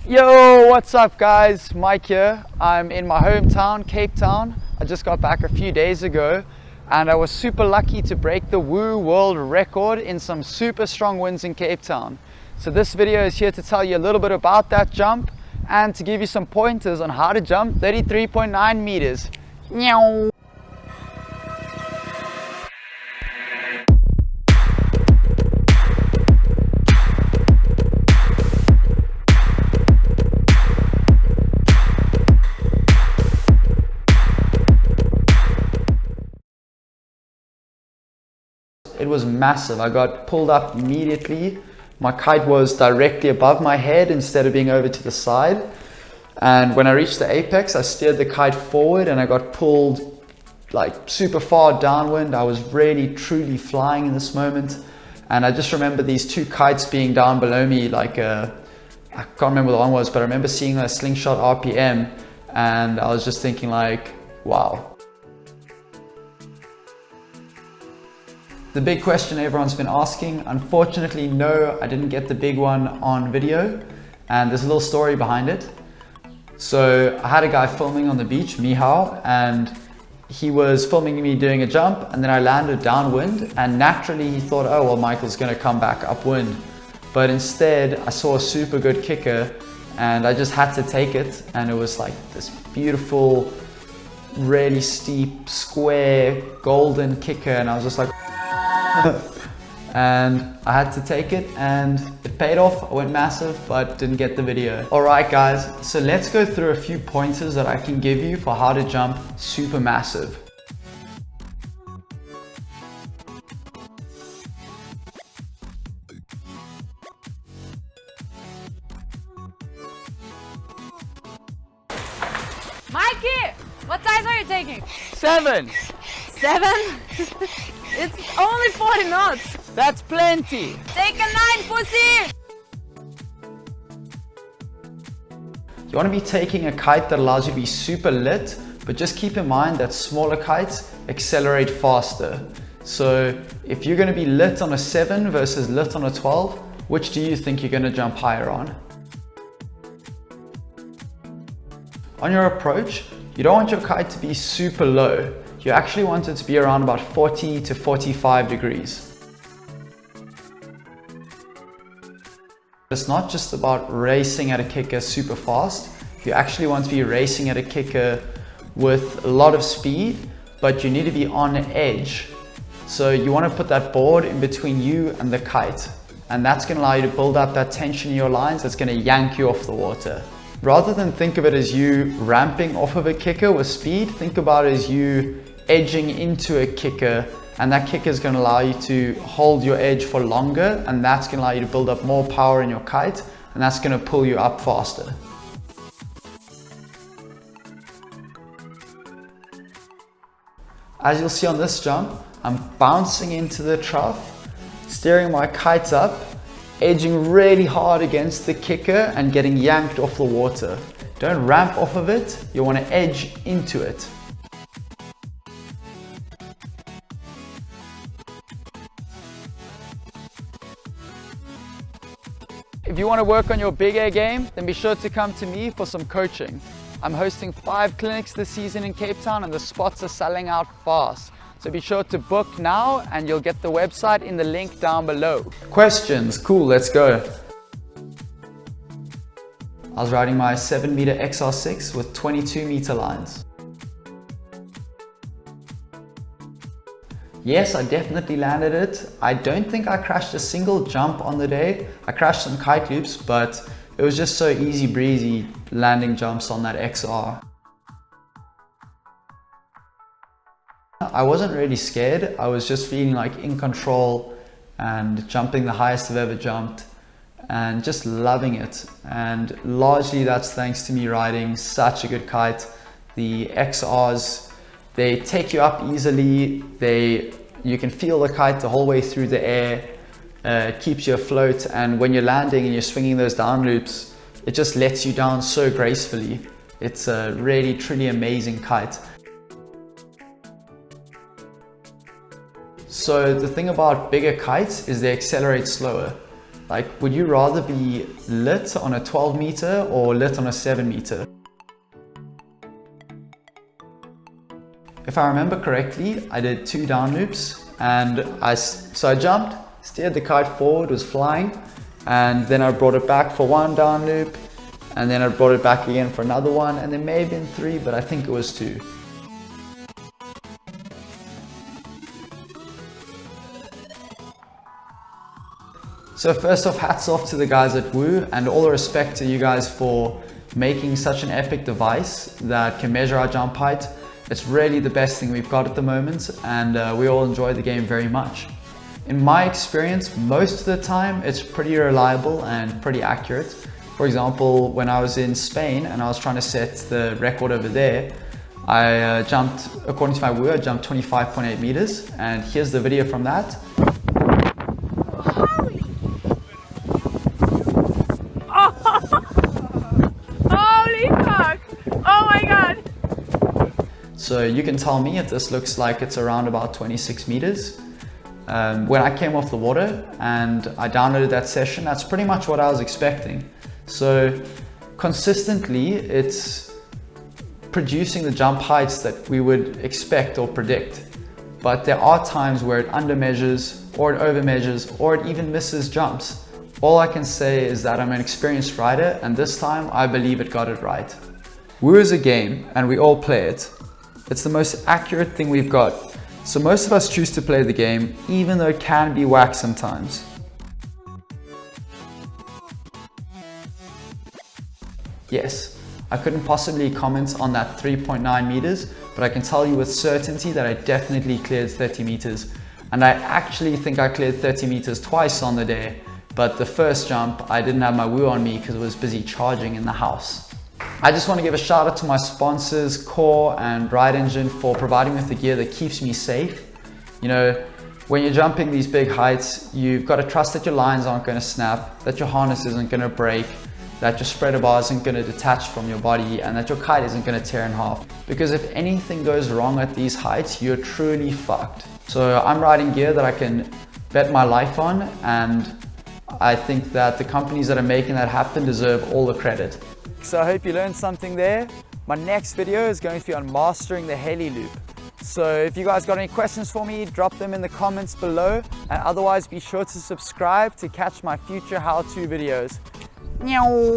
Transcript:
Yo, what's up guys? Mike here. I'm in my hometown, Cape Town. I just got back a few days ago and I was super lucky to break the WOO world record in some super strong winds in Cape Town. So this video is here to tell you a little bit about that jump and to give you some pointers on how to jump 33.9 meters. Meow. It was massive. I got pulled up immediately. My kite was directly above my head instead of being over to the side. And when I reached the apex, I steered the kite forward and I got pulled like super far downwind. I was really truly flying in this moment. And I just remember these two kites being down below me, like I can't remember what the one was, but I remember seeing a slingshot RPM and I was just thinking like, wow. The big question everyone's been asking, unfortunately, no, I didn't get the big one on video, and there's a little story behind it. So I had a guy filming on the beach, Niiiaaawww, and he was filming me doing a jump, and then I landed downwind, and naturally he thought, oh, well, Michael's gonna come back upwind. But instead, I saw a super good kicker, and I just had to take it, and it was like this beautiful, really steep, square, golden kicker, and I was just like, and I had to take it and it paid off. I went massive but didn't get the video. Alright guys, so let's go through a few pointers that I can give you for how to jump super massive. Mikey, what size are you taking? 7. 7? It's only 40 knots. That's plenty. Take a 9, pussy. You want to be taking a kite that allows you to be super lit, but just keep in mind that smaller kites accelerate faster. So if you're going to be lit on a 7 versus lit on a 12, which do you think you're going to jump higher on? On your approach, you don't want your kite to be super low. You actually want it to be around about 40 to 45 degrees. It's not just about racing at a kicker super fast. You actually want to be racing at a kicker with a lot of speed, but you need to be on edge. So you want to put that board in between you and the kite. And that's going to allow you to build up that tension in your lines that's going to yank you off the water. Rather than think of it as you ramping off of a kicker with speed, think about it as you edging into a kicker, and that kicker is going to allow you to hold your edge for longer, and that's going to allow you to build up more power in your kite, and that's going to pull you up faster. As you'll see on this jump, I'm bouncing into the trough, steering my kite up, edging really hard against the kicker and getting yanked off the water. Don't ramp off of it, you want to edge into it. If you want to work on your big air game, then be sure to come to me for some coaching. I'm hosting 5 clinics this season in Cape Town and the spots are selling out fast. So be sure to book now and you'll get the website in the link down below. Questions? Cool, let's go. I was riding my 7 meter XR6 with 22 meter lines. Yes, I definitely landed it. I don't think I crashed a single jump on the day. I crashed some kite loops, but it was just so easy breezy landing jumps on that XR. I wasn't really scared. I was just feeling like in control and jumping the highest I've ever jumped and just loving it. And largely that's thanks to me riding such a good kite. The XRs, they take you up easily. You can feel the kite the whole way through the air. It keeps you afloat, and when you're landing and you're swinging those down loops, it just lets you down so gracefully. It's a really truly amazing kite. So the thing about bigger kites is they accelerate slower. Like, would you rather be lit on a 12 meter or lit on a 7 meter? If I remember correctly, I did 2 down loops, and so I jumped, steered the kite forward, was flying, and then I brought it back for 1 down loop, and then I brought it back again for another one, and there may have been 3, but I think it was 2. So first off, hats off to the guys at Woo, and all the respect to you guys for making such an epic device that can measure our jump height. It's really the best thing we've got at the moment, and we all enjoy the game very much. In my experience, most of the time, it's pretty reliable and pretty accurate. For example, when I was in Spain and I was trying to set the record over there, I jumped, according to my Woo, I jumped 25.8 meters, and here's the video from that. So you can tell me if this looks like it's around about 26 meters. When I came off the water and I downloaded that session, that's pretty much what I was expecting. So consistently, it's producing the jump heights that we would expect or predict. But there are times where it undermeasures, or it overmeasures, or it even misses jumps. All I can say is that I'm an experienced rider, and this time I believe it got it right. Woo is a game, and we all play it. It's the most accurate thing we've got. So most of us choose to play the game, even though it can be whack sometimes. Yes, I couldn't possibly comment on that 3.9 meters, but I can tell you with certainty that I definitely cleared 30 meters. And I actually think I cleared 30 meters twice on the day, but the first jump, I didn't have my Woo on me because I was busy charging in the house. I just want to give a shout out to my sponsors, Core and Ride Engine, for providing me with the gear that keeps me safe. You know, when you're jumping these big heights, you've got to trust that your lines aren't going to snap, that your harness isn't going to break, that your spreader bar isn't going to detach from your body, and that your kite isn't going to tear in half. Because if anything goes wrong at these heights, you're truly fucked. So I'm riding gear that I can bet my life on, and I think that the companies that are making that happen deserve all the credit. So I hope you learned something there. My next video is going to be on mastering the heli loop. So if you guys got any questions for me, drop them in the comments below, and otherwise be sure to subscribe to catch my future how-to videos. Meow.